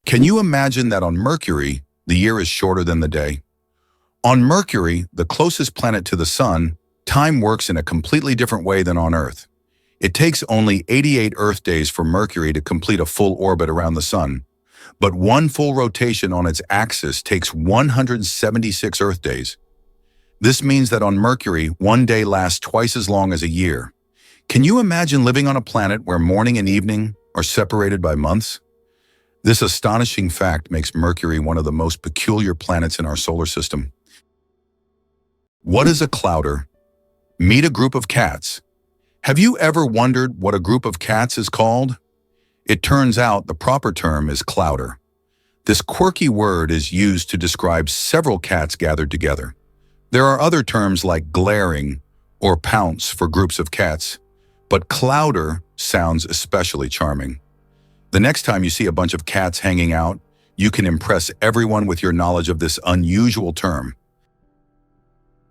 Can you imagine that on Mercury, the year is shorter than the day? On Mercury, the closest planet to the Sun, time works in a completely different way than on Earth. It takes only 88 Earth days for Mercury to complete a full orbit around the Sun, but one full rotation on its axis takes 176 Earth days. This means that on Mercury, one day lasts twice as long as a year. Can you imagine living on a planet where morning and evening are separated by months? This astonishing fact makes Mercury one of the most peculiar planets in our solar system. What is a clouder? Meet a group of cats. Have you ever wondered what a group of cats is called? It turns out the proper term is clouder. This quirky word is used to describe several cats gathered together. There are other terms like glaring or pounce for groups of cats, but clouder sounds especially charming. The next time you see a bunch of cats hanging out, you can impress everyone with your knowledge of this unusual term.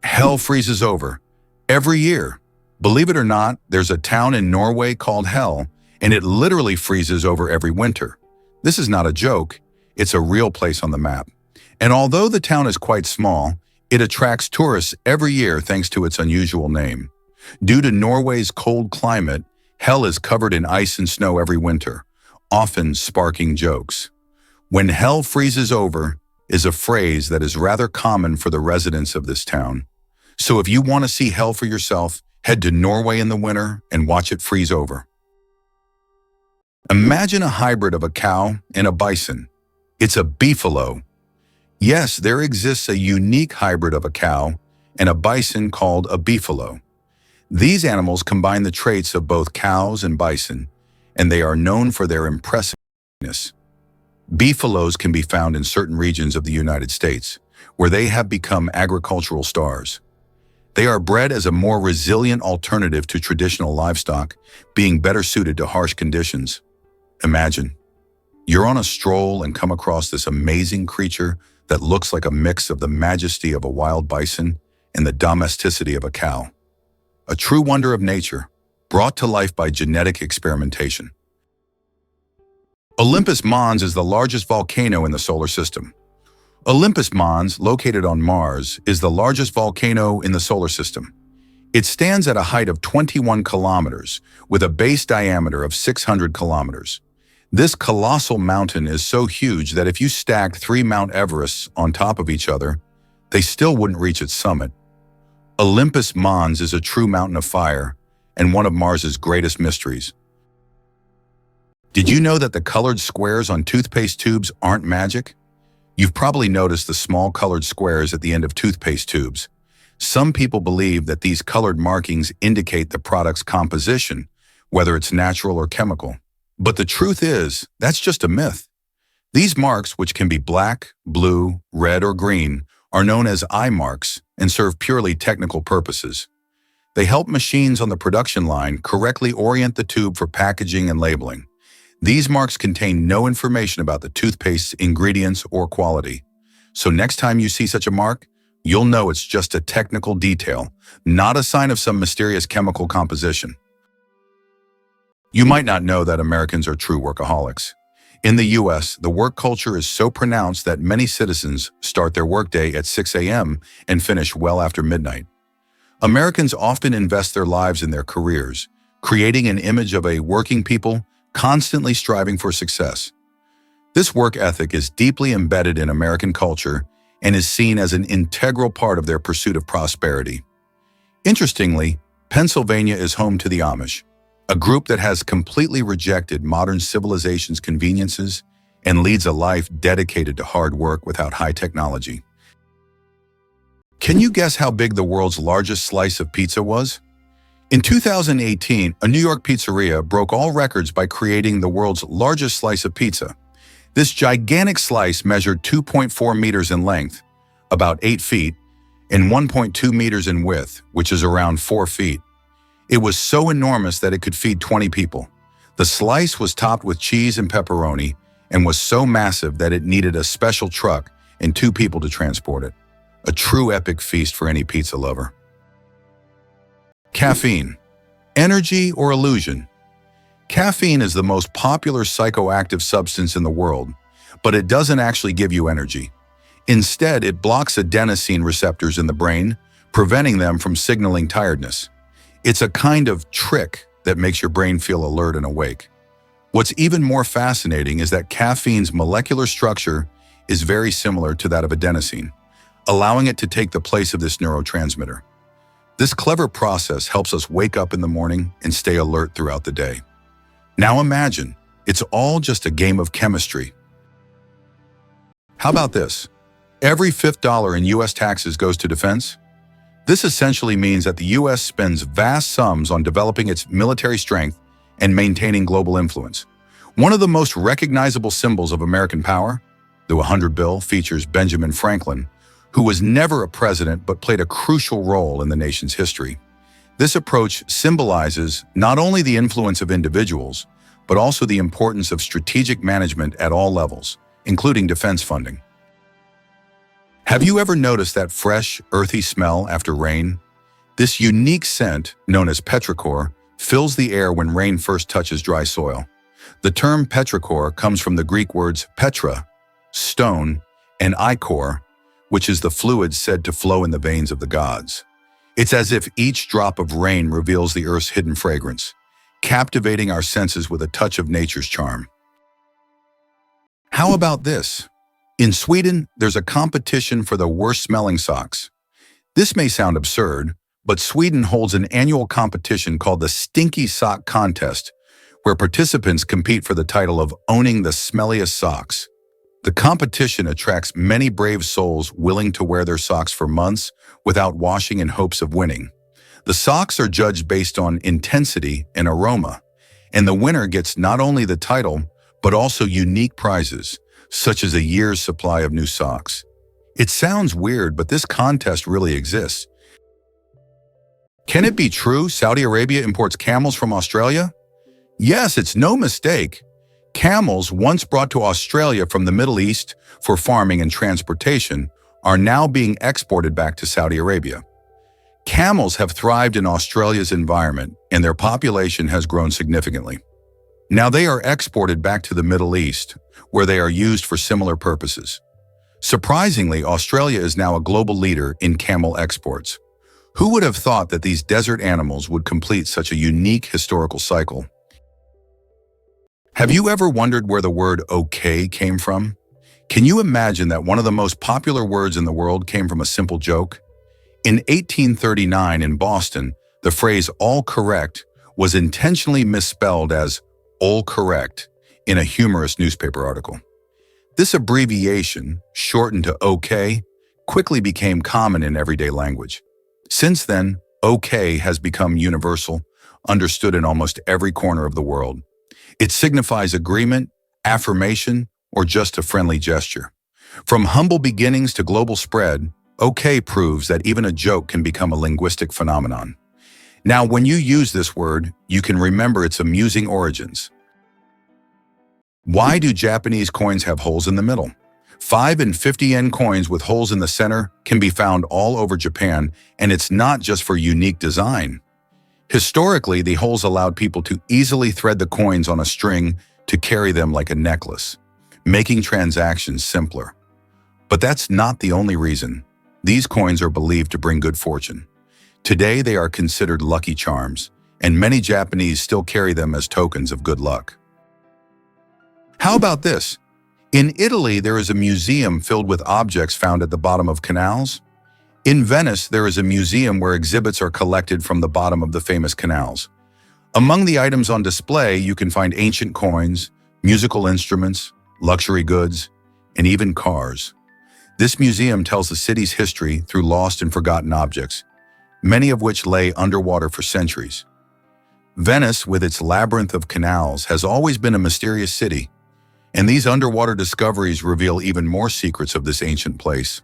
Hell freezes over. Every year. Believe it or not, there's a town in Norway called Hell, and it literally freezes over every winter. This is not a joke, it's a real place on the map. And although the town is quite small, it attracts tourists every year thanks to its unusual name. Due to Norway's cold climate, Hell is covered in ice and snow every winter, often sparking jokes. When hell freezes over is a phrase that is rather common for the residents of this town. So if you want to see hell for yourself, head to Norway in the winter and watch it freeze over. Imagine a hybrid of a cow and a bison. It's a beefalo. Yes, there exists a unique hybrid of a cow and a bison called a beefalo. These animals combine the traits of both cows and bison, and they are known for their impressiveness. Beefalos can be found in certain regions of the United States, where they have become agricultural stars. They are bred as a more resilient alternative to traditional livestock, being better suited to harsh conditions. Imagine, you're on a stroll and come across this amazing creature that looks like a mix of the majesty of a wild bison and the domesticity of a cow. A true wonder of nature, brought to life by genetic experimentation. Olympus Mons is the largest volcano in the solar system. Olympus Mons, located on Mars, is the largest volcano in the solar system. It stands at a height of 21 kilometers, with a base diameter of 600 kilometers. This colossal mountain is so huge that if you stacked 3 Mount Everests on top of each other, they still wouldn't reach its summit. Olympus Mons is a true mountain of fire and one of Mars's greatest mysteries. Did you know that the colored squares on toothpaste tubes aren't magic? You've probably noticed the small colored squares at the end of toothpaste tubes. Some people believe that these colored markings indicate the product's composition, whether it's natural or chemical. But the truth is, that's just a myth. These marks, which can be black, blue, red, or green, are known as eye marks and serve purely technical purposes. They help machines on the production line correctly orient the tube for packaging and labeling. These marks contain no information about the toothpaste's ingredients or quality. So next time you see such a mark, you'll know it's just a technical detail, not a sign of some mysterious chemical composition. You might not know that Americans are true workaholics. In the US, the work culture is so pronounced that many citizens start their workday at 6 a.m. and finish well after midnight. Americans often invest their lives in their careers, creating an image of a working people constantly striving for success. This work ethic is deeply embedded in American culture and is seen as an integral part of their pursuit of prosperity. Interestingly, Pennsylvania is home to the Amish, a group that has completely rejected modern civilization's conveniences and leads a life dedicated to hard work without high technology. Can you guess how big the world's largest slice of pizza was? In 2018, a New York pizzeria broke all records by creating the world's largest slice of pizza. This gigantic slice measured 2.4 meters in length, about 8 feet, and 1.2 meters in width, which is around 4 feet. It was so enormous that it could feed 20 people. The slice was topped with cheese and pepperoni and was so massive that it needed a special truck and 2 people to transport it. A true epic feast for any pizza lover. Caffeine. Energy or illusion? Caffeine is the most popular psychoactive substance in the world, but it doesn't actually give you energy. Instead, it blocks adenosine receptors in the brain, preventing them from signaling tiredness. It's a kind of trick that makes your brain feel alert and awake. What's even more fascinating is that caffeine's molecular structure is very similar to that of adenosine, allowing it to take the place of this neurotransmitter. This clever process helps us wake up in the morning and stay alert throughout the day. Now imagine, it's all just a game of chemistry. How about this? Every fifth dollar in US taxes goes to defense. This essentially means that the US spends vast sums on developing its military strength and maintaining global influence. One of the most recognizable symbols of American power, the 100 bill, features Benjamin Franklin, who was never a president but played a crucial role in the nation's history. This approach symbolizes not only the influence of individuals, but also the importance of strategic management at all levels, including defense funding. Have you ever noticed that fresh, earthy smell after rain? This unique scent, known as petrichor, fills the air when rain first touches dry soil. The term petrichor comes from the Greek words petra, stone, and ichor, which is the fluid said to flow in the veins of the gods. It's as if each drop of rain reveals the earth's hidden fragrance, captivating our senses with a touch of nature's charm. How about this? In Sweden, there's a competition for the worst-smelling socks. This may sound absurd, but Sweden holds an annual competition called the Stinky Sock Contest, where participants compete for the title of owning the smelliest socks. The competition attracts many brave souls willing to wear their socks for months without washing in hopes of winning. The socks are judged based on intensity and aroma, and the winner gets not only the title, but also unique prizes, such as a year's supply of new socks. It sounds weird, but this contest really exists. Can it be true Saudi Arabia imports camels from Australia? Yes, it's no mistake. Camels, once brought to Australia from the Middle East for farming and transportation, are now being exported back to Saudi Arabia. Camels have thrived in Australia's environment, and their population has grown significantly. Now they are exported back to the Middle East, where they are used for similar purposes. Surprisingly, Australia is now a global leader in camel exports. Who would have thought that these desert animals would complete such a unique historical cycle? Have you ever wondered where the word okay came from? Can you imagine that one of the most popular words in the world came from a simple joke? In 1839 in Boston, the phrase all correct was intentionally misspelled as all correct in a humorous newspaper article. This abbreviation, shortened to OK, quickly became common in everyday language. Since then, OK has become universal, understood in almost every corner of the world. It signifies agreement, affirmation, or just a friendly gesture. From humble beginnings to global spread, OK proves that even a joke can become a linguistic phenomenon. Now, when you use this word, you can remember its amusing origins. Why do Japanese coins have holes in the middle? 5 and 50 yen coins with holes in the center can be found all over Japan, and it's not just for unique design. Historically, the holes allowed people to easily thread the coins on a string to carry them like a necklace, making transactions simpler. But that's not the only reason. These coins are believed to bring good fortune. Today, they are considered lucky charms, and many Japanese still carry them as tokens of good luck. How about this? In Italy, there is a museum filled with objects found at the bottom of canals. In Venice, there is a museum where exhibits are collected from the bottom of the famous canals. Among the items on display, you can find ancient coins, musical instruments, luxury goods, and even cars. This museum tells the city's history through lost and forgotten objects, many of which lay underwater for centuries. Venice, with its labyrinth of canals, has always been a mysterious city, and these underwater discoveries reveal even more secrets of this ancient place.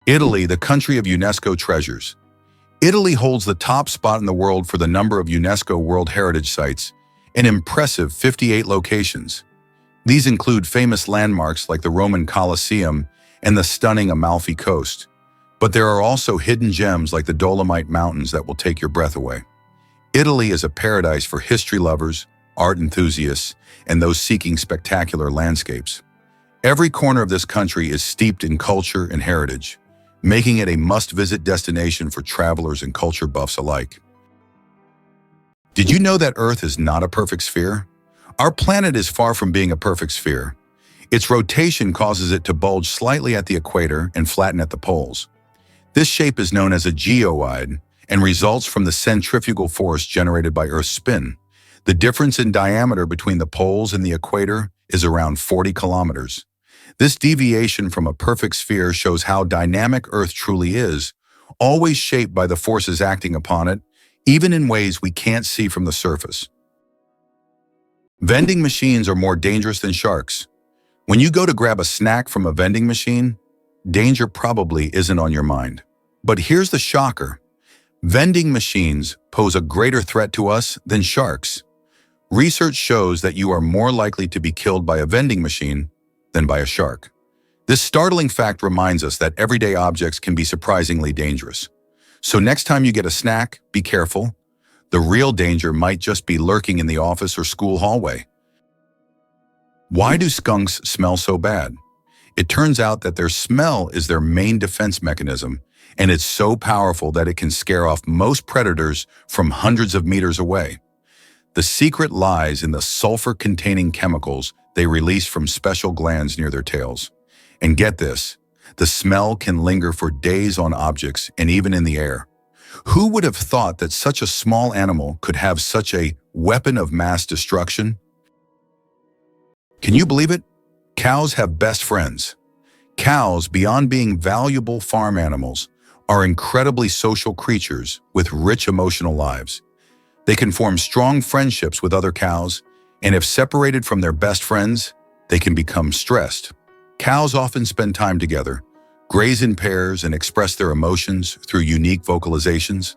Italy, the country of UNESCO treasures. Italy holds the top spot in the world for the number of UNESCO World Heritage Sites, an impressive 58 locations. These include famous landmarks like the Roman Colosseum and the stunning Amalfi Coast. But there are also hidden gems like the Dolomite Mountains that will take your breath away. Italy is a paradise for history lovers, art enthusiasts, and those seeking spectacular landscapes. Every corner of this country is steeped in culture and heritage, making it a must-visit destination for travelers and culture buffs alike. Did you know that Earth is not a perfect sphere? Our planet is far from being a perfect sphere. Its rotation causes it to bulge slightly at the equator and flatten at the poles. This shape is known as a geoid and results from the centrifugal force generated by Earth's spin. The difference in diameter between the poles and the equator is around 40 kilometers. This deviation from a perfect sphere shows how dynamic Earth truly is, always shaped by the forces acting upon it, even in ways we can't see from the surface. Vending machines are more dangerous than sharks. When you go to grab a snack from a vending machine, danger probably isn't on your mind. But here's the shocker. Vending machines pose a greater threat to us than sharks. Research shows that you are more likely to be killed by a vending machine than by a shark. This startling fact reminds us that everyday objects can be surprisingly dangerous. So next time you get a snack, be careful. The real danger might just be lurking in the office or school hallway. Why do skunks smell so bad? It turns out that their smell is their main defense mechanism, and it's so powerful that it can scare off most predators from hundreds of meters away. The secret lies in the sulfur-containing chemicals they release from special glands near their tails. And get this, the smell can linger for days on objects and even in the air. Who would have thought that such a small animal could have such a weapon of mass destruction? Can you believe it? Cows have best friends. Cows, beyond being valuable farm animals, are incredibly social creatures with rich emotional lives. They can form strong friendships with other cows, and if separated from their best friends, they can become stressed. Cows often spend time together, graze in pairs, and express their emotions through unique vocalizations.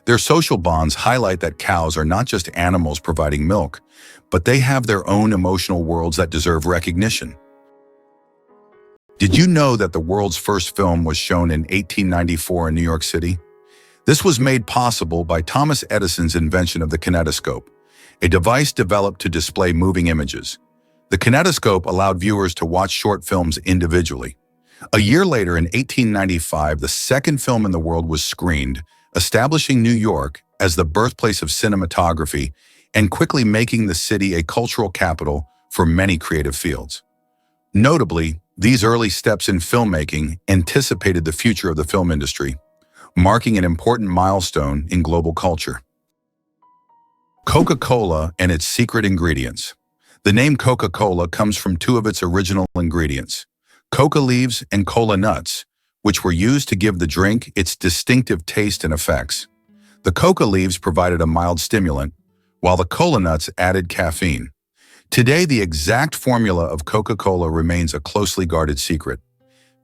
Their social bonds highlight that cows are not just animals providing milk, but they have their own emotional worlds that deserve recognition. Did you know that the world's first film was shown in 1894 in New York City? This was made possible by Thomas Edison's invention of the kinetoscope, a device developed to display moving images. The kinetoscope allowed viewers to watch short films individually. A year later, in 1895, the second film in the world was screened, establishing New York as the birthplace of cinematography and quickly making the city a cultural capital for many creative fields. Notably, these early steps in filmmaking anticipated the future of the film industry, marking an important milestone in global culture. Coca-Cola and its secret ingredients. The name Coca-Cola comes from two of its original ingredients, coca leaves and cola nuts, which were used to give the drink its distinctive taste and effects. The coca leaves provided a mild stimulant, while the cola nuts added caffeine. Today, the exact formula of Coca-Cola remains a closely guarded secret.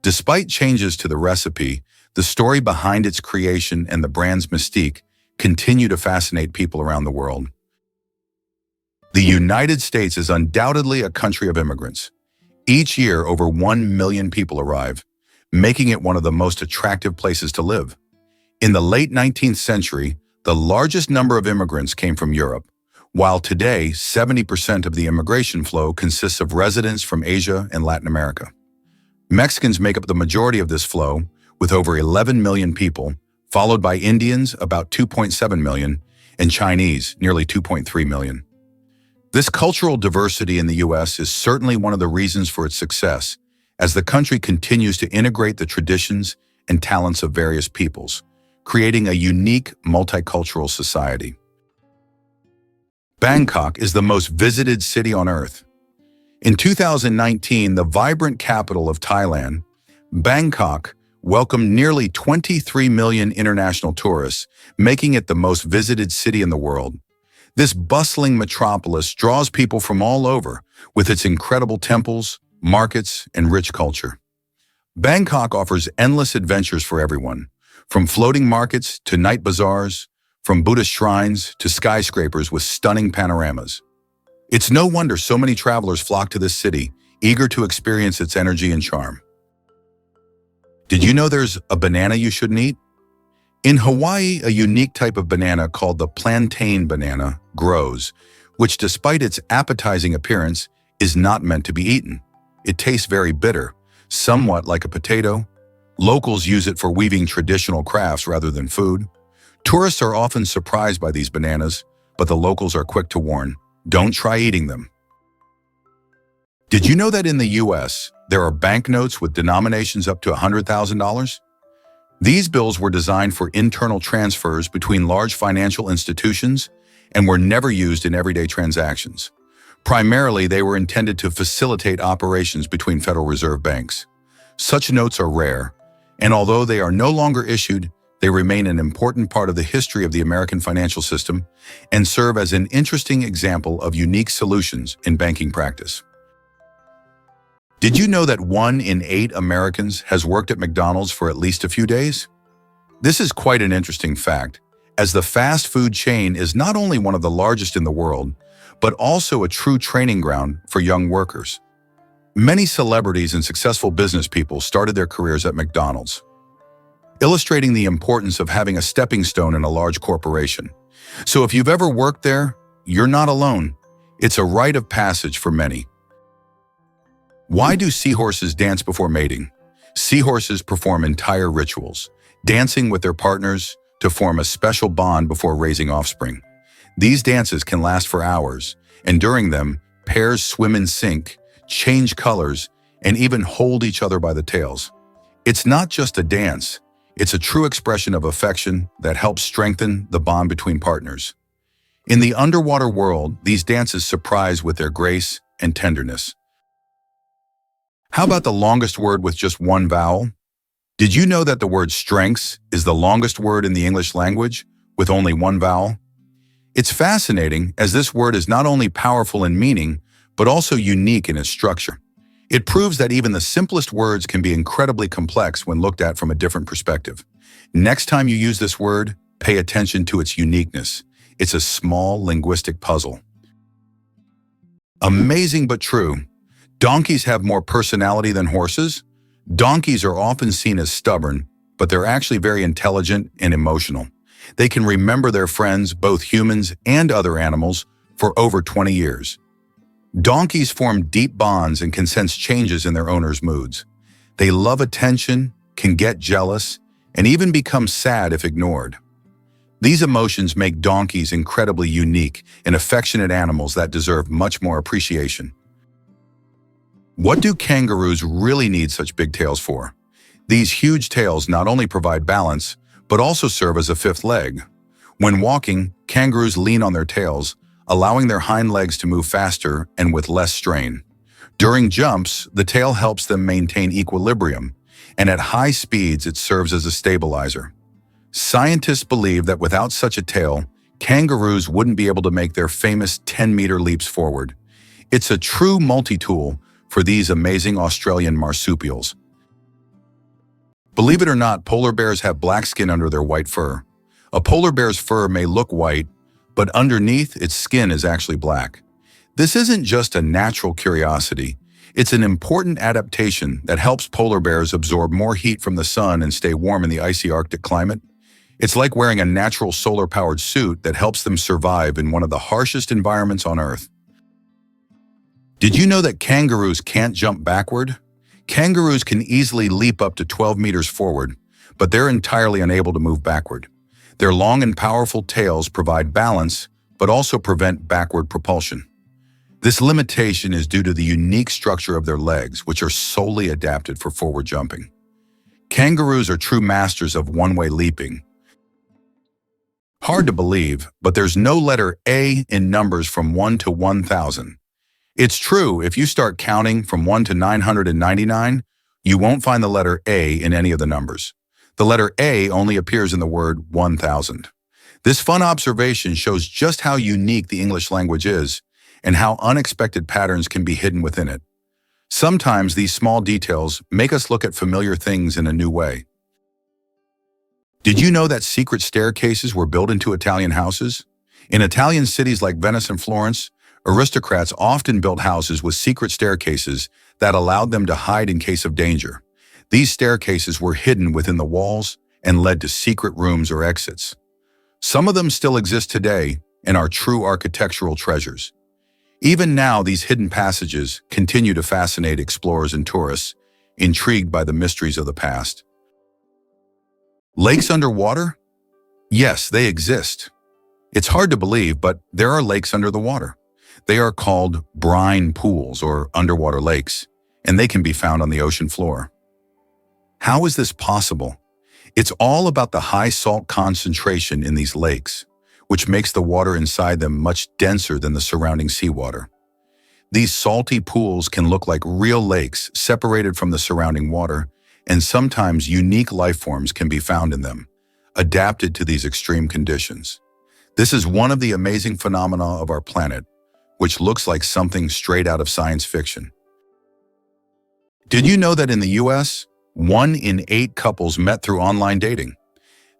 Despite changes to the recipe, the story behind its creation and the brand's mystique continue to fascinate people around the world. The United States is undoubtedly a country of immigrants. Each year, over 1 million people arrive, making it one of the most attractive places to live. In the late 19th century, the largest number of immigrants came from Europe, while today 70% of the immigration flow consists of residents from Asia and Latin America. Mexicans make up the majority of this flow, with over 11 million people, followed by Indians, about 2.7 million, and Chinese, nearly 2.3 million. This cultural diversity in the U.S. is certainly one of the reasons for its success, as the country continues to integrate the traditions and talents of various peoples, creating a unique multicultural society. Bangkok is the most visited city on Earth. In 2019, the vibrant capital of Thailand, Bangkok welcomed nearly 23 million international tourists, making it the most visited city in the world. This bustling metropolis draws people from all over, with its incredible temples, markets, and rich culture. Bangkok offers endless adventures for everyone, from floating markets to night bazaars, from Buddhist shrines to skyscrapers with stunning panoramas. It's no wonder so many travelers flock to this city, eager to experience its energy and charm. Did you know there's a banana you shouldn't eat? In Hawaii, a unique type of banana called the plantain banana grows, which despite its appetizing appearance, is not meant to be eaten. It tastes very bitter, somewhat like a potato. Locals use it for weaving traditional crafts rather than food. Tourists are often surprised by these bananas, but the locals are quick to warn, don't try eating them. Did you know that in the US, there are banknotes with denominations up to $100,000? These bills were designed for internal transfers between large financial institutions and were never used in everyday transactions. Primarily, they were intended to facilitate operations between Federal Reserve banks. Such notes are rare, and although they are no longer issued, they remain an important part of the history of the American financial system and serve as an interesting example of unique solutions in banking practice. Did you know that 1 in 8 Americans has worked at McDonald's for at least a few days? This is quite an interesting fact, as the fast food chain is not only one of the largest in the world, but also a true training ground for young workers. Many celebrities and successful business people started their careers at McDonald's, illustrating the importance of having a stepping stone in a large corporation. So if you've ever worked there, you're not alone. It's a rite of passage for many. Why do seahorses dance before mating? Seahorses perform entire rituals, dancing with their partners to form a special bond before raising offspring. These dances can last for hours, and during them, pairs swim in sync, change colors, and even hold each other by the tails. It's not just a dance, it's a true expression of affection that helps strengthen the bond between partners. In the underwater world, these dances surprise with their grace and tenderness. How about the longest word with just one vowel? Did you know that the word strengths is the longest word in the English language with only one vowel? It's fascinating as this word is not only powerful in meaning, but also unique in its structure. It proves that even the simplest words can be incredibly complex when looked at from a different perspective. Next time you use this word, pay attention to its uniqueness. It's a small linguistic puzzle. Amazing but true. Donkeys have more personality than horses. Donkeys are often seen as stubborn, but they're actually very intelligent and emotional. They can remember their friends, both humans and other animals, for over 20 years. Donkeys form deep bonds and can sense changes in their owners' moods. They love attention, can get jealous, and even become sad if ignored. These emotions make donkeys incredibly unique and affectionate animals that deserve much more appreciation. What do kangaroos really need such big tails for? These huge tails not only provide balance, but also serve as a fifth leg. When walking, kangaroos lean on their tails, allowing their hind legs to move faster and with less strain. During jumps, the tail helps them maintain equilibrium, and at high speeds it serves as a stabilizer. Scientists believe that without such a tail, kangaroos wouldn't be able to make their famous 10-meter leaps forward. It's a true multi-tool for these amazing Australian marsupials. Believe it or not, polar bears have black skin under their white fur. A polar bear's fur may look white, but underneath, its skin is actually black. This isn't just a natural curiosity. It's an important adaptation that helps polar bears absorb more heat from the sun and stay warm in the icy Arctic climate. It's like wearing a natural solar-powered suit that helps them survive in one of the harshest environments on Earth. Did you know that kangaroos can't jump backward? Kangaroos can easily leap up to 12 meters forward, but they're entirely unable to move backward. Their long and powerful tails provide balance, but also prevent backward propulsion. This limitation is due to the unique structure of their legs, which are solely adapted for forward jumping. Kangaroos are true masters of one-way leaping. Hard to believe, but there's no letter A in numbers from 1 to 1,000. It's true, if you start counting from 1 to 999, you won't find the letter A in any of the numbers. The letter A only appears in the word 1,000. This fun observation shows just how unique the English language is and how unexpected patterns can be hidden within it. Sometimes these small details make us look at familiar things in a new way. Did you know that secret staircases were built into Italian houses? In Italian cities like Venice and Florence, aristocrats often built houses with secret staircases that allowed them to hide in case of danger. These staircases were hidden within the walls and led to secret rooms or exits. Some of them still exist today, and are true architectural treasures. Even now, these hidden passages continue to fascinate explorers and tourists, intrigued by the mysteries of the past. Lakes underwater? Yes, they exist. It's hard to believe, but there are lakes under the water. They are called brine pools or underwater lakes, and they can be found on the ocean floor. How is this possible? It's all about the high salt concentration in these lakes, which makes the water inside them much denser than the surrounding seawater. These salty pools can look like real lakes separated from the surrounding water, and sometimes unique life forms can be found in them, adapted to these extreme conditions. This is one of the amazing phenomena of our planet, which looks like something straight out of science fiction. Did you know that in the US, 1 in 8 couples met through online dating?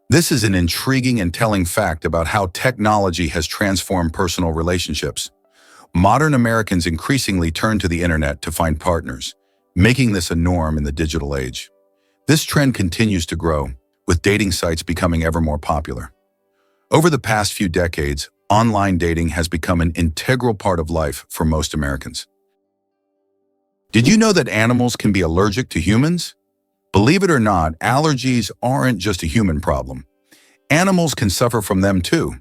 This is an intriguing and telling fact about how technology has transformed personal relationships. Modern Americans increasingly turn to the internet to find partners, making this a norm in the digital age. This trend continues to grow, with dating sites becoming ever more popular. Over the past few decades, online dating has become an integral part of life for most Americans. Did you know that animals can be allergic to humans? Believe it or not, allergies aren't just a human problem. Animals can suffer from them too.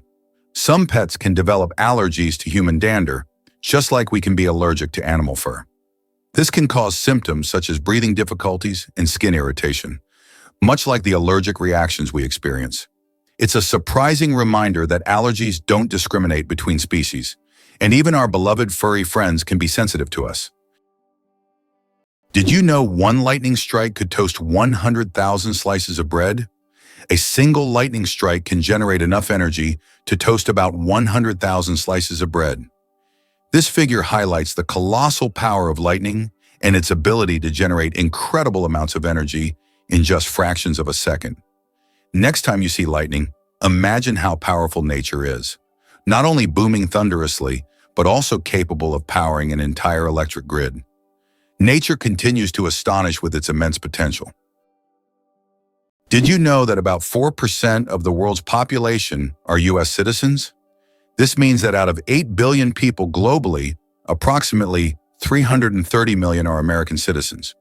Some pets can develop allergies to human dander, just like we can be allergic to animal fur. This can cause symptoms such as breathing difficulties and skin irritation, much like the allergic reactions we experience. It's a surprising reminder that allergies don't discriminate between species, and even our beloved furry friends can be sensitive to us. Did you know one lightning strike could toast 100,000 slices of bread? A single lightning strike can generate enough energy to toast about 100,000 slices of bread. This figure highlights the colossal power of lightning and its ability to generate incredible amounts of energy in just fractions of a second. Next time you see lightning, imagine how powerful nature is, not only booming thunderously, but also capable of powering an entire electric grid. Nature continues to astonish with its immense potential. Did you know that about 4% of the world's population are U.S. citizens? This means that out of 8 billion people globally, approximately 330 million are American citizens.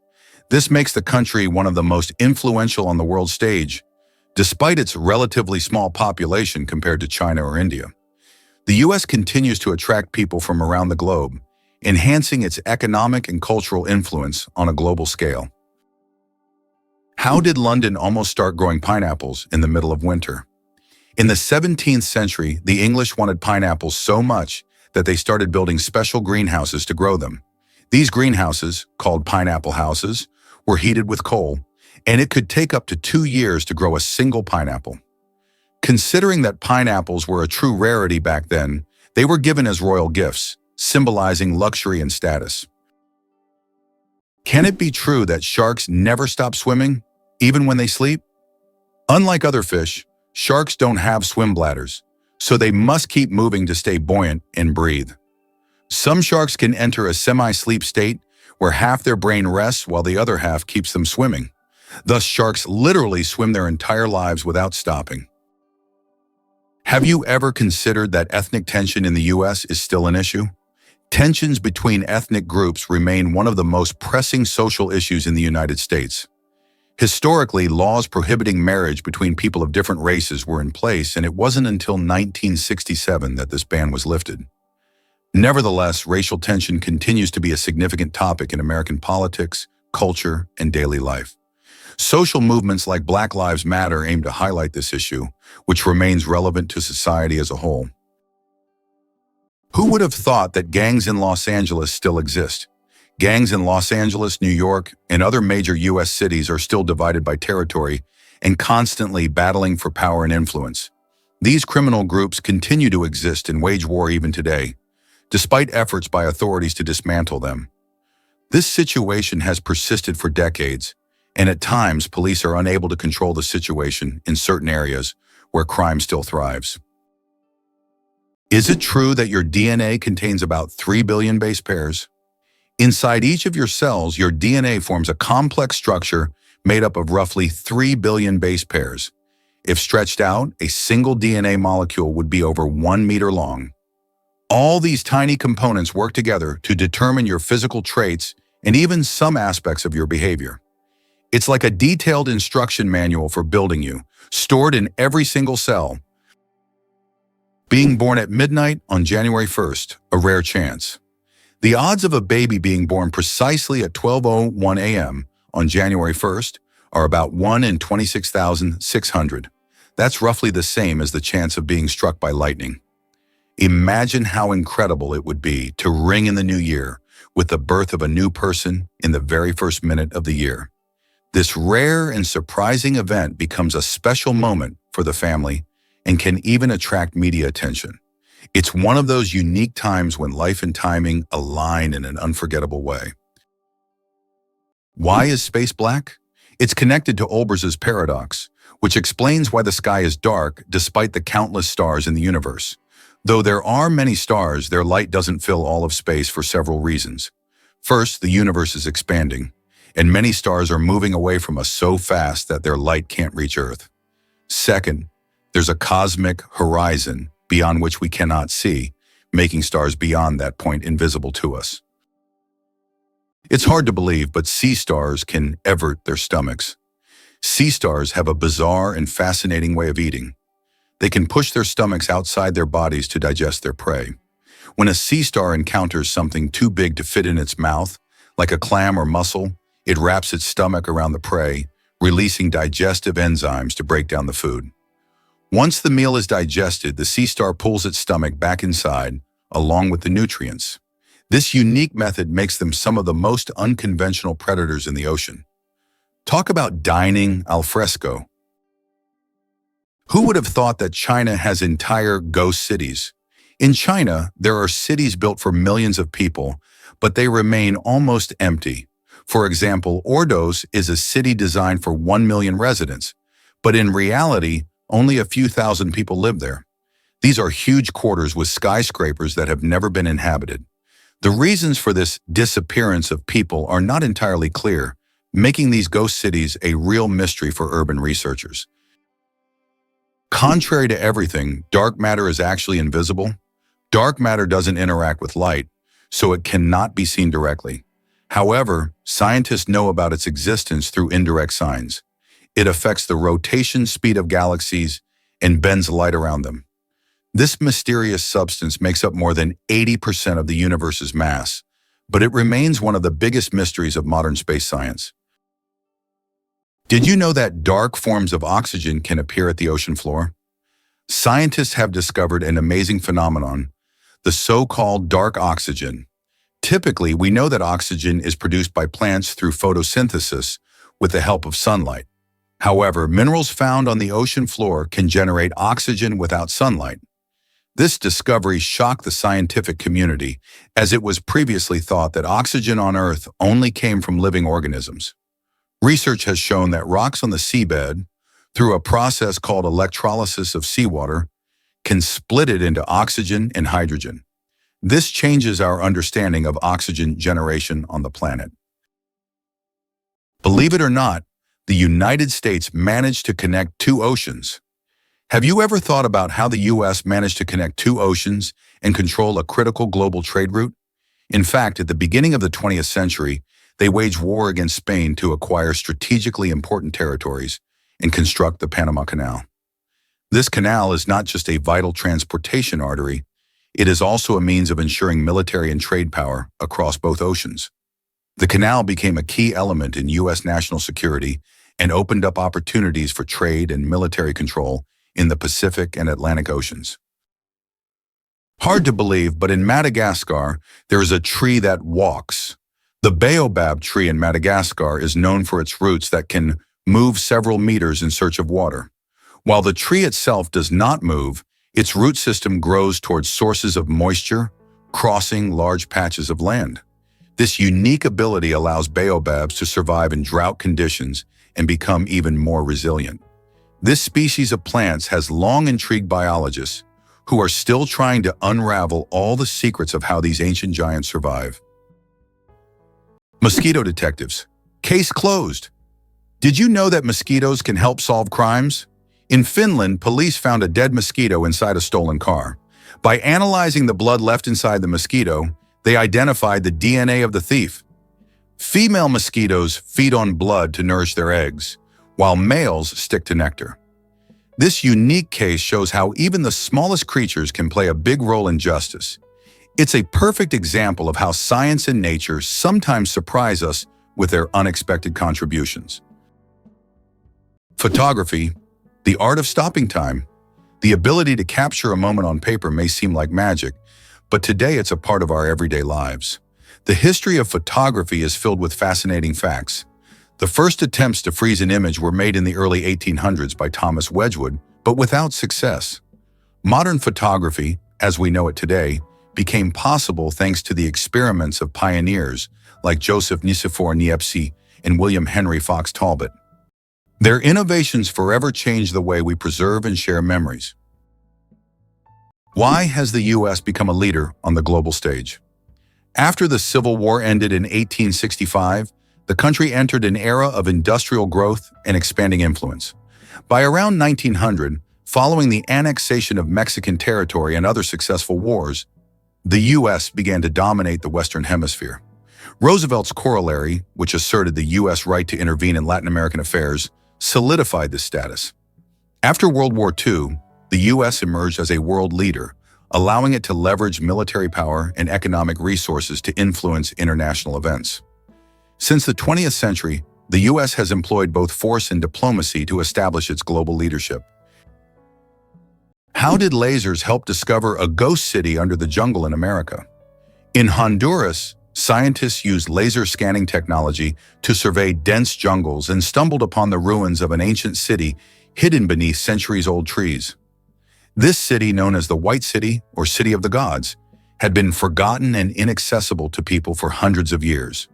This makes the country one of the most influential on the world stage, despite its relatively small population compared to China or India. The U.S. continues to attract people from around the globe, enhancing its economic and cultural influence on a global scale. How did London almost start growing pineapples in the middle of winter? In the 17th century, the English wanted pineapples so much that they started building special greenhouses to grow them. These greenhouses, called pineapple houses, were heated with coal, and it could take up to 2 years to grow a single pineapple. Considering that pineapples were a true rarity back then, they were given as royal gifts, symbolizing luxury and status. Can it be true that sharks never stop swimming, even when they sleep? Unlike other fish, sharks don't have swim bladders, so they must keep moving to stay buoyant and breathe. Some sharks can enter a semi-sleep state where half their brain rests while the other half keeps them swimming. Thus, sharks literally swim their entire lives without stopping. Have you ever considered that ethnic tension in the U.S. is still an issue? Tensions between ethnic groups remain one of the most pressing social issues in the United States. Historically, laws prohibiting marriage between people of different races were in place, and it wasn't until 1967 that this ban was lifted. Nevertheless, racial tension continues to be a significant topic in American politics, culture, and daily life. Social movements like Black Lives Matter aim to highlight this issue, which remains relevant to society as a whole. Who would have thought that gangs in Los Angeles still exist? Gangs in Los Angeles, New York, and other major U.S. cities are still divided by territory and constantly battling for power and influence. These criminal groups continue to exist and wage war even today, despite efforts by authorities to dismantle them. This situation has persisted for decades, and at times police are unable to control the situation in certain areas where crime still thrives. Is it true that your DNA contains about 3 billion base pairs? Inside each of your cells, your DNA forms a complex structure made up of roughly 3 billion base pairs. If stretched out, a single DNA molecule would be over 1 meter long. All these tiny components work together to determine your physical traits and even some aspects of your behavior. It's like a detailed instruction manual for building you, stored in every single cell. Being born at midnight on January 1st, a rare chance. The odds of a baby being born precisely at 12:01 a.m. on January 1st are about 1 in 26,600. That's roughly the same as the chance of being struck by lightning. Imagine how incredible it would be to ring in the new year with the birth of a new person in the very first minute of the year. This rare and surprising event becomes a special moment for the family and can even attract media attention. It's one of those unique times when life and timing align in an unforgettable way. Why is space black? It's connected to Olbers's paradox, which explains why the sky is dark despite the countless stars in the universe. Though there are many stars, their light doesn't fill all of space for several reasons. First, the universe is expanding, and many stars are moving away from us so fast that their light can't reach Earth. Second, there's a cosmic horizon beyond which we cannot see, making stars beyond that point invisible to us. It's hard to believe, but sea stars can evert their stomachs. Sea stars have a bizarre and fascinating way of eating. They can push their stomachs outside their bodies to digest their prey. When a sea star encounters something too big to fit in its mouth, like a clam or mussel, it wraps its stomach around the prey, releasing digestive enzymes to break down the food. Once the meal is digested, the sea star pulls its stomach back inside, along with the nutrients. This unique method makes them some of the most unconventional predators in the ocean. Talk about dining al fresco. Who would have thought that China has entire ghost cities? In China, there are cities built for millions of people, but they remain almost empty. For example, Ordos is a city designed for 1 million residents, but in reality, only a few thousand people live there. These are huge quarters with skyscrapers that have never been inhabited. The reasons for this disappearance of people are not entirely clear, making these ghost cities a real mystery for urban researchers. Contrary to everything, dark matter is actually invisible. Dark matter doesn't interact with light, so it cannot be seen directly. However, scientists know about its existence through indirect signs. It affects the rotation speed of galaxies and bends light around them. This mysterious substance makes up more than 80% of the universe's mass, but it remains one of the biggest mysteries of modern space science. Did you know that dark forms of oxygen can appear at the ocean floor? Scientists have discovered an amazing phenomenon, the so-called dark oxygen. Typically, we know that oxygen is produced by plants through photosynthesis with the help of sunlight. However, minerals found on the ocean floor can generate oxygen without sunlight. This discovery shocked the scientific community, as it was previously thought that oxygen on Earth only came from living organisms. Research has shown that rocks on the seabed, through a process called electrolysis of seawater, can split it into oxygen and hydrogen. This changes our understanding of oxygen generation on the planet. Believe it or not, the United States managed to connect two oceans. Have you ever thought about how the U.S. managed to connect two oceans and control a critical global trade route? In fact, at the beginning of the 20th century, they waged war against Spain to acquire strategically important territories and construct the Panama Canal. This canal is not just a vital transportation artery, it is also a means of ensuring military and trade power across both oceans. The canal became a key element in U.S. national security and opened up opportunities for trade and military control in the Pacific and Atlantic Oceans. Hard to believe, but in Madagascar, there is a tree that walks. The baobab tree in Madagascar is known for its roots that can move several meters in search of water. While the tree itself does not move, its root system grows towards sources of moisture, crossing large patches of land. This unique ability allows baobabs to survive in drought conditions and become even more resilient. This species of plants has long intrigued biologists who are still trying to unravel all the secrets of how these ancient giants survive. Mosquito detectives. Case closed. Did you know that mosquitoes can help solve crimes? In Finland, police found a dead mosquito inside a stolen car. By analyzing the blood left inside the mosquito, they identified the DNA of the thief. Female mosquitoes feed on blood to nourish their eggs, while males stick to nectar. This unique case shows how even the smallest creatures can play a big role in justice. It's a perfect example of how science and nature sometimes surprise us with their unexpected contributions. Photography, the art of stopping time. The ability to capture a moment on paper may seem like magic, but today it's a part of our everyday lives. The history of photography is filled with fascinating facts. The first attempts to freeze an image were made in the early 1800s by Thomas Wedgwood, but without success. Modern photography, as we know it today, became possible thanks to the experiments of pioneers like Joseph Nicephore Niepce and William Henry Fox Talbot. Their innovations forever changed the way we preserve and share memories. Why has the U.S. become a leader on the global stage? After the Civil War ended in 1865, the country entered an era of industrial growth and expanding influence. By around 1900, following the annexation of Mexican territory and other successful wars, the U.S. began to dominate the Western Hemisphere. Roosevelt's corollary, which asserted the U.S. right to intervene in Latin American affairs, solidified this status. After World War II, the U.S. emerged as a world leader, allowing it to leverage military power and economic resources to influence international events. Since the 20th century, the U.S. has employed both force and diplomacy to establish its global leadership. How did lasers help discover a ghost city under the jungle in America? In Honduras, scientists used laser scanning technology to survey dense jungles and stumbled upon the ruins of an ancient city hidden beneath centuries-old trees. This city, known as the White City or City of the Gods, had been forgotten and inaccessible to people for hundreds of years.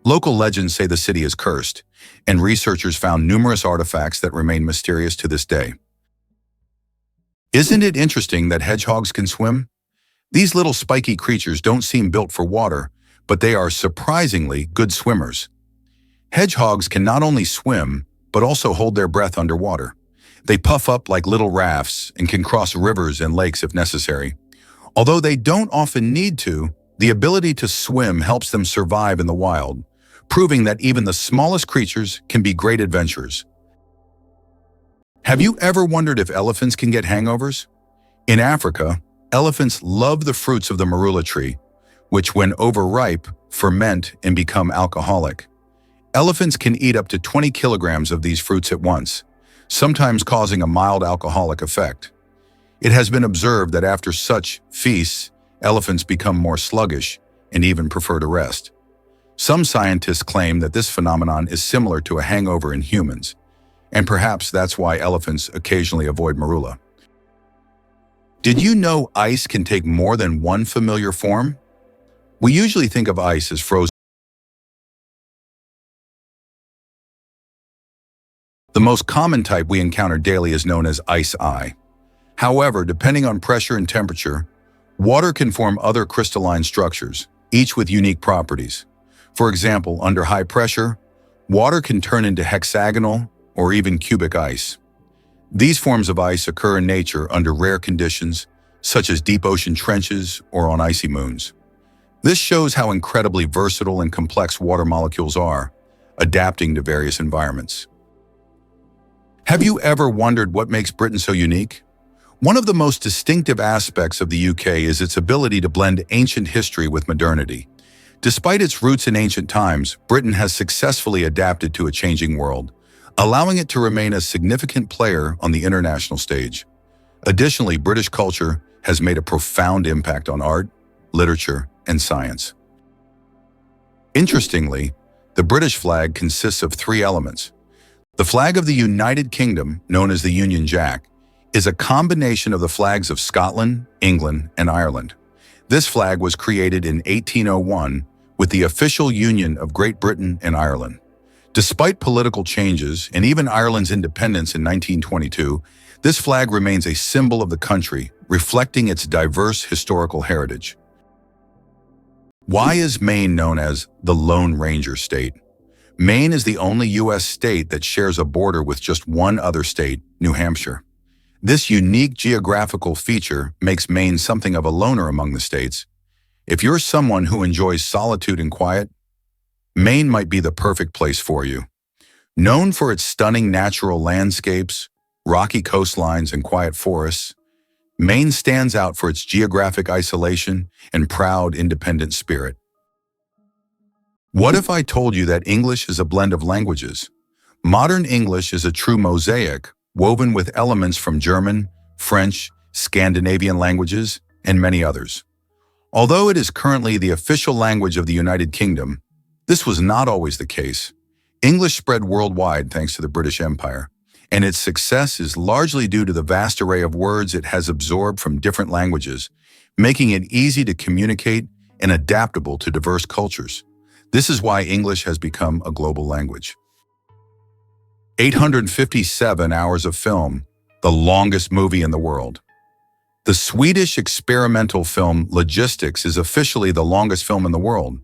Local legends say the city is cursed, and researchers found numerous artifacts that remain mysterious to this day. Isn't it interesting that hedgehogs can swim? These little spiky creatures don't seem built for water, but they are surprisingly good swimmers. Hedgehogs can not only swim, but also hold their breath underwater. They puff up like little rafts and can cross rivers and lakes if necessary. Although they don't often need to, the ability to swim helps them survive in the wild, proving that even the smallest creatures can be great adventurers. Have you ever wondered if elephants can get hangovers? In Africa, elephants love the fruits of the marula tree, which when overripe, ferment and become alcoholic. Elephants can eat up to 20 kilograms of these fruits at once, sometimes causing a mild alcoholic effect. It has been observed that after such feasts, elephants become more sluggish and even prefer to rest. Some scientists claim that this phenomenon is similar to a hangover in humans, and perhaps that's why elephants occasionally avoid marula. Did you know ice can take more than one familiar form? We usually think of ice as frozen. The most common type we encounter daily is known as ice. However, depending on pressure and temperature, water can form other crystalline structures, each with unique properties. For example, under high pressure, water can turn into hexagonal or even cubic ice. These forms of ice occur in nature under rare conditions, such as deep ocean trenches or on icy moons. This shows how incredibly versatile and complex water molecules are, adapting to various environments. Have you ever wondered what makes Britain so unique? One of the most distinctive aspects of the UK is its ability to blend ancient history with modernity. Despite its roots in ancient times, Britain has successfully adapted to a changing world, allowing it to remain a significant player on the international stage. Additionally, British culture has made a profound impact on art, literature, and science. Interestingly, the British flag consists of three elements. The flag of the United Kingdom, known as the Union Jack, is a combination of the flags of Scotland, England, and Ireland. This flag was created in 1801 with the official union of Great Britain and Ireland. Despite political changes and even Ireland's independence in 1922, this flag remains a symbol of the country, reflecting its diverse historical heritage. Why is Maine known as the Lone Ranger State? Maine is the only U.S. state that shares a border with just one other state, New Hampshire. This unique geographical feature makes Maine something of a loner among the states. If you're someone who enjoys solitude and quiet, Maine might be the perfect place for you. Known for its stunning natural landscapes, rocky coastlines, and quiet forests, Maine stands out for its geographic isolation and proud, independent spirit. What if I told you that English is a blend of languages? Modern English is a true mosaic, woven with elements from German, French, Scandinavian languages, and many others. Although it is currently the official language of the United Kingdom, this was not always the case. English spread worldwide thanks to the British Empire, and its success is largely due to the vast array of words it has absorbed from different languages, making it easy to communicate and adaptable to diverse cultures. This is why English has become a global language. 857 hours of film, the longest movie in the world. The Swedish experimental film Logistics is officially the longest film in the world.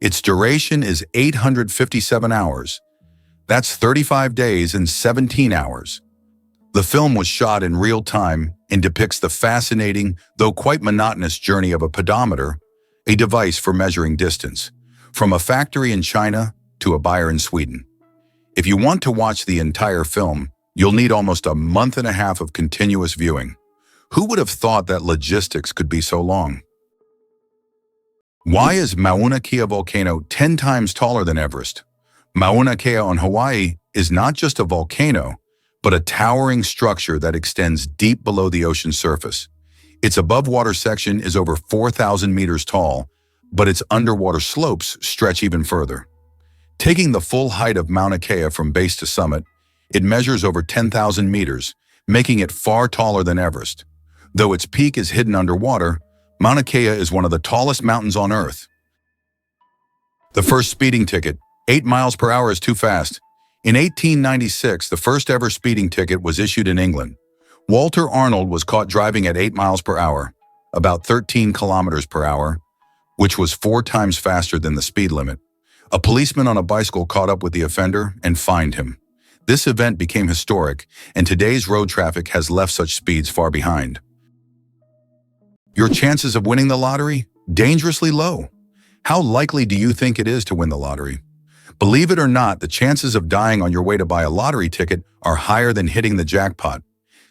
Its duration is 857 hours. That's 35 days and 17 hours. The film was shot in real time and depicts the fascinating, though quite monotonous journey of a pedometer, a device for measuring distance, from a factory in China to a buyer in Sweden. If you want to watch the entire film, you'll need almost a month and a half of continuous viewing. Who would have thought that Logistics could be so long? Why is Mauna Kea volcano 10 times taller than Everest? Mauna Kea on Hawaii is not just a volcano, but a towering structure that extends deep below the ocean surface. Its above-water section is over 4,000 meters tall, but its underwater slopes stretch even further. Taking the full height of Mauna Kea from base to summit, it measures over 10,000 meters, making it far taller than Everest. Though its peak is hidden underwater, Mauna Kea is one of the tallest mountains on Earth. The first speeding ticket, 8 miles per hour is too fast. In 1896, the first ever speeding ticket was issued in England. Walter Arnold was caught driving at 8 miles per hour, about 13 kilometers per hour, which was 4 times faster than the speed limit. A policeman on a bicycle caught up with the offender and fined him. This event became historic, and today's road traffic has left such speeds far behind. Your chances of winning the lottery? Dangerously low. How likely do you think it is to win the lottery? Believe it or not, the chances of dying on your way to buy a lottery ticket are higher than hitting the jackpot.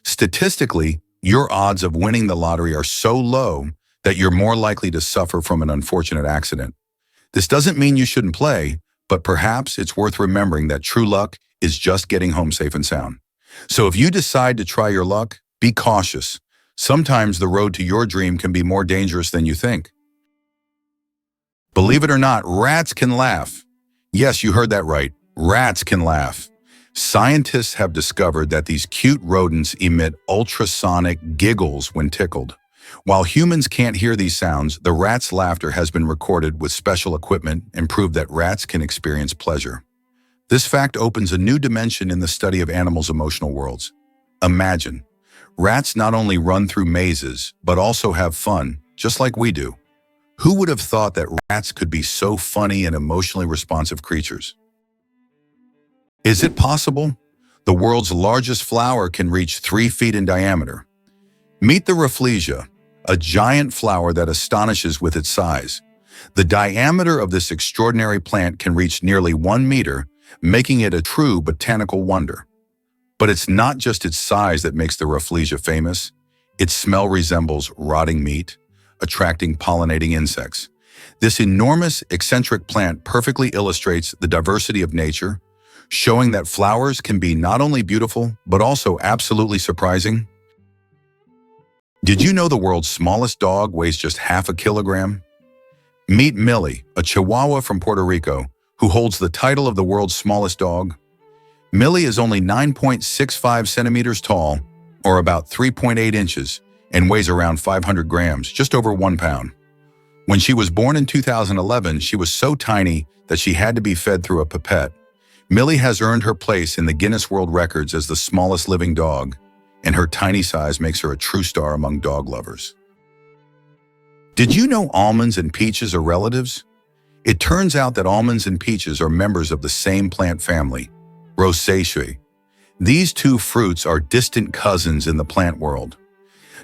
Statistically, your odds of winning the lottery are so low that you're more likely to suffer from an unfortunate accident. This doesn't mean you shouldn't play, but perhaps it's worth remembering that true luck is just getting home safe and sound. So if you decide to try your luck, be cautious. Sometimes the road to your dream can be more dangerous than you think. Believe it or not, rats can laugh. Yes, you heard that right. Rats can laugh. Scientists have discovered that these cute rodents emit ultrasonic giggles when tickled. While humans can't hear these sounds, the rat's laughter has been recorded with special equipment and proved that rats can experience pleasure. This fact opens a new dimension in the study of animals' emotional worlds. Imagine, rats not only run through mazes, but also have fun, just like we do. Who would have thought that rats could be so funny and emotionally responsive creatures? Is it possible? The world's largest flower can reach 3 feet in diameter. Meet the Rafflesia, a giant flower that astonishes with its size. The diameter of this extraordinary plant can reach nearly 1 meter, making it a true botanical wonder. But it's not just its size that makes the Rafflesia famous. Its smell resembles rotting meat, attracting pollinating insects. This enormous, eccentric plant perfectly illustrates the diversity of nature, showing that flowers can be not only beautiful, but also absolutely surprising. Did you know the world's smallest dog weighs just half a kilogram? Meet Millie, a Chihuahua from Puerto Rico, who holds the title of the world's smallest dog. Millie is only 9.65 centimeters tall, or about 3.8 inches, and weighs around 500 grams, just over 1 pound. When she was born in 2011, she was so tiny that she had to be fed through a pipette. Millie has earned her place in the Guinness World Records as the smallest living dog, and her tiny size makes her a true star among dog lovers. Did you know almonds and peaches are relatives? It turns out that almonds and peaches are members of the same plant family, Rosaceae. These two fruits are distant cousins in the plant world.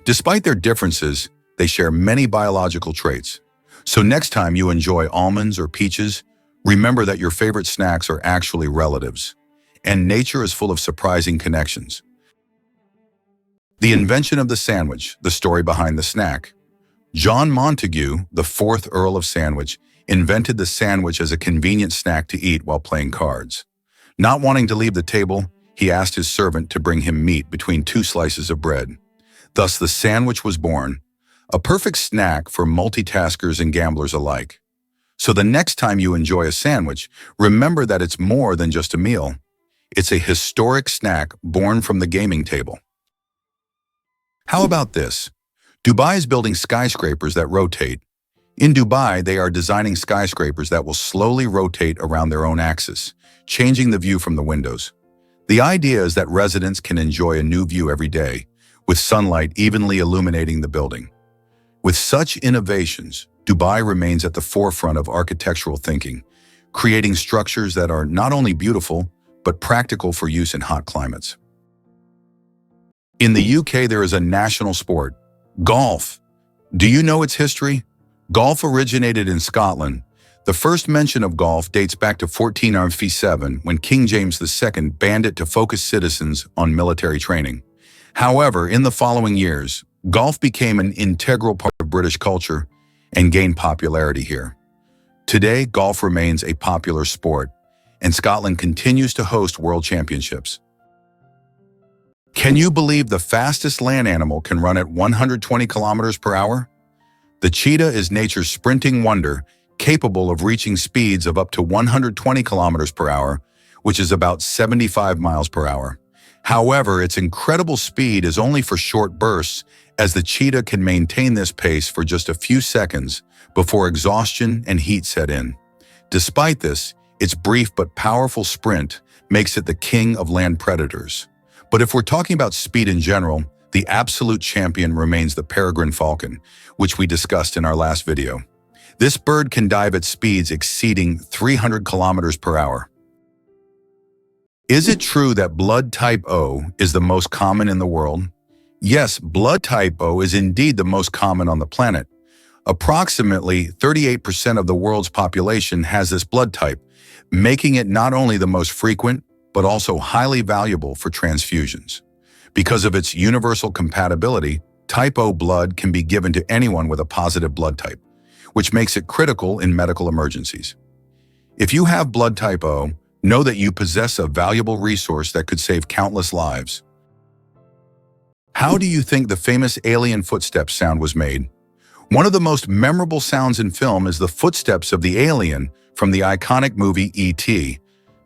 Despite their differences, they share many biological traits. So next time you enjoy almonds or peaches, remember that your favorite snacks are actually relatives, and nature is full of surprising connections. The invention of the sandwich, the story behind the snack. John Montagu, the fourth Earl of Sandwich, invented the sandwich as a convenient snack to eat while playing cards. Not wanting to leave the table, he asked his servant to bring him meat between two slices of bread. Thus, the sandwich was born, a perfect snack for multitaskers and gamblers alike. So the next time you enjoy a sandwich, remember that it's more than just a meal. It's a historic snack born from the gaming table. How about this? Dubai is building skyscrapers that rotate. In Dubai, they are designing skyscrapers that will slowly rotate around their own axis, changing the view from the windows. The idea is that residents can enjoy a new view every day, with sunlight evenly illuminating the building. With such innovations, Dubai remains at the forefront of architectural thinking, creating structures that are not only beautiful, but practical for use in hot climates. In the UK, there is a national sport, golf. Do you know its history? Golf originated in Scotland. The first mention of golf dates back to 1497 when King James II banned it to focus citizens on military training. However, in the following years, golf became an integral part of British culture and gained popularity here. Today, golf remains a popular sport, and Scotland continues to host world championships. Can you believe the fastest land animal can run at 120 kilometers per hour? The cheetah is nature's sprinting wonder, capable of reaching speeds of up to 120 kilometers per hour, which is about 75 miles per hour. However, its incredible speed is only for short bursts, as the cheetah can maintain this pace for just a few seconds before exhaustion and heat set in. Despite this, its brief but powerful sprint makes it the king of land predators. But if we're talking about speed in general, the absolute champion remains the peregrine falcon, which we discussed in our last video. This bird can dive at speeds exceeding 300 kilometers per hour. Is it true that blood type O is the most common in the world? Yes, blood type O is indeed the most common on the planet. Approximately 38% of the world's population has this blood type, making it not only the most frequent, but also highly valuable for transfusions. Because of its universal compatibility, type O blood can be given to anyone with a positive blood type, which makes it critical in medical emergencies. If you have blood type O, know that you possess a valuable resource that could save countless lives. How do you think the famous alien footsteps sound was made? One of the most memorable sounds in film is the footsteps of the alien from the iconic movie E.T.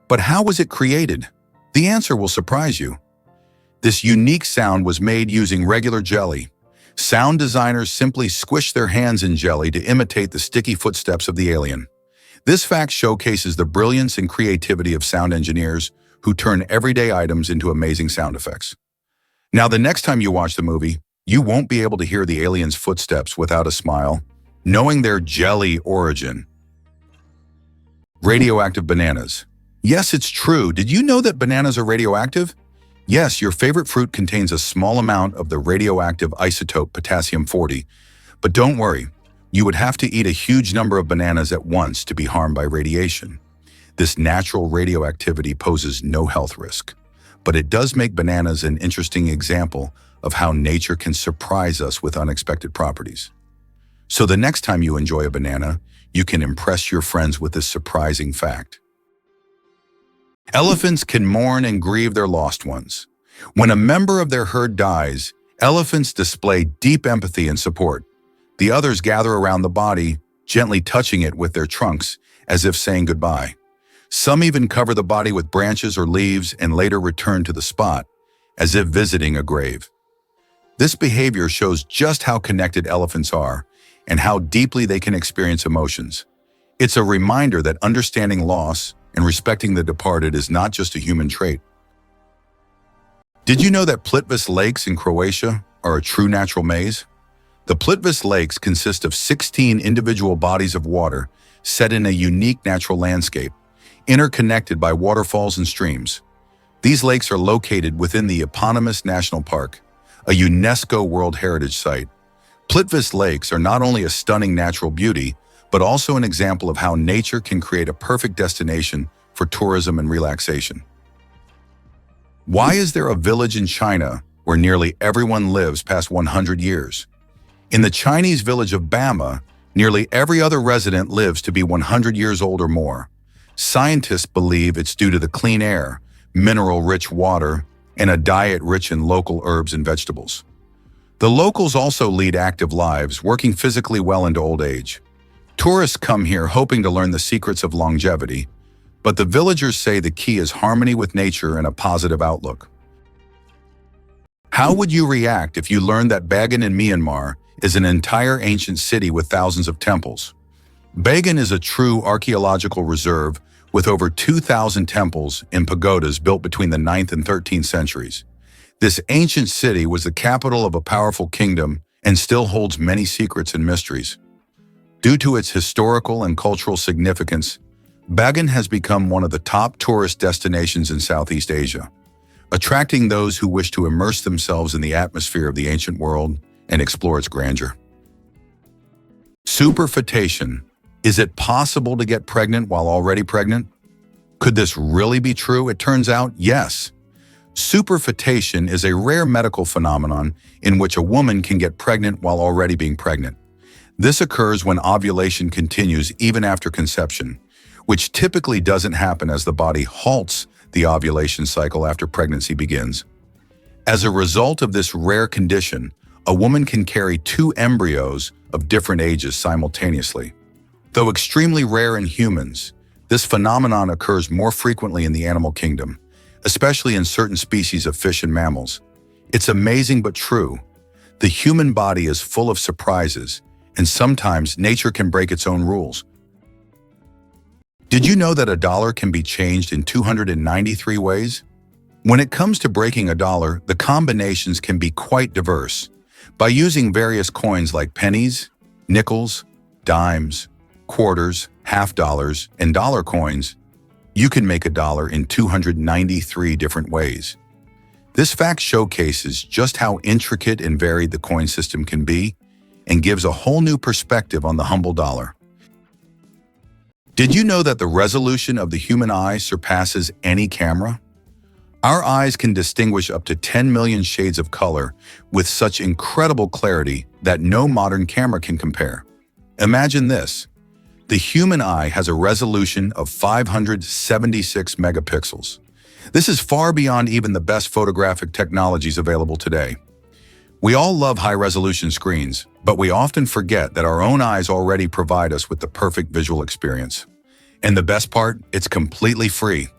But how was it created? The answer will surprise you. This unique sound was made using regular jelly. Sound designers simply squished their hands in jelly to imitate the sticky footsteps of the alien. This fact showcases the brilliance and creativity of sound engineers who turn everyday items into amazing sound effects. Now, the next time you watch the movie, you won't be able to hear the alien's footsteps without a smile, knowing their jelly origin. Radioactive bananas. Yes, it's true. Did you know that bananas are radioactive? Yes, your favorite fruit contains a small amount of the radioactive isotope potassium-40, but don't worry, you would have to eat a huge number of bananas at once to be harmed by radiation. This natural radioactivity poses no health risk, but it does make bananas an interesting example of how nature can surprise us with unexpected properties. So the next time you enjoy a banana, you can impress your friends with this surprising fact. Elephants can mourn and grieve their lost ones. When a member of their herd dies, elephants display deep empathy and support. The others gather around the body, gently touching it with their trunks, as if saying goodbye. Some even cover the body with branches or leaves and later return to the spot, as if visiting a grave. This behavior shows just how connected elephants are and how deeply they can experience emotions. It's a reminder that understanding loss and respecting the departed is not just a human trait. Did you know that Plitvice Lakes in Croatia are a true natural maze? The Plitvice Lakes consist of 16 individual bodies of water set in a unique natural landscape, interconnected by waterfalls and streams. These lakes are located within the eponymous national park, a UNESCO World Heritage Site. Plitvice Lakes are not only a stunning natural beauty, but also an example of how nature can create a perfect destination for tourism and relaxation. Why is there a village in China where nearly everyone lives past 100 years? In the Chinese village of Bama, nearly every other resident lives to be 100 years old or more. Scientists believe it's due to the clean air, mineral-rich water, and a diet rich in local herbs and vegetables. The locals also lead active lives, working physically well into old age. Tourists come here hoping to learn the secrets of longevity, but the villagers say the key is harmony with nature and a positive outlook. How would you react if you learned that Bangkok in Myanmar is an entire ancient city with thousands of temples? Bangkok is a true archaeological reserve with over 2,000 temples and pagodas built between the 9th and 13th centuries. This ancient city was the capital of a powerful kingdom and still holds many secrets and mysteries. Due to its historical and cultural significance, Bangkok has become one of the top tourist destinations in Southeast Asia, attracting those who wish to immerse themselves in the atmosphere of the ancient world and explore its grandeur. Superfetation. Is it possible to get pregnant while already pregnant? Could this really be true? It turns out, yes. Superfetation is a rare medical phenomenon in which a woman can get pregnant while already being pregnant. This occurs when ovulation continues even after conception, which typically doesn't happen as the body halts the ovulation cycle after pregnancy begins. As a result of this rare condition, a woman can carry 2 embryos of different ages simultaneously. Though extremely rare in humans, this phenomenon occurs more frequently in the animal kingdom, especially in certain species of fish and mammals. It's amazing but true. The human body is full of surprises, and sometimes nature can break its own rules. Did you know that $1 can be changed in 293 ways? When it comes to breaking $1, the combinations can be quite diverse. By using various coins like pennies, nickels, dimes, quarters, half dollars, and dollar coins, you can make $1 in 293 different ways. This fact showcases just how intricate and varied the coin system can be and gives a whole new perspective on the humble dollar. Did you know that the resolution of the human eye surpasses any camera? Our eyes can distinguish up to 10 million shades of color with such incredible clarity that no modern camera can compare. Imagine this. The human eye has a resolution of 576 megapixels. This is far beyond even the best photographic technologies available today. We all love high-resolution screens, but we often forget that our own eyes already provide us with the perfect visual experience. And the best part, it's completely free.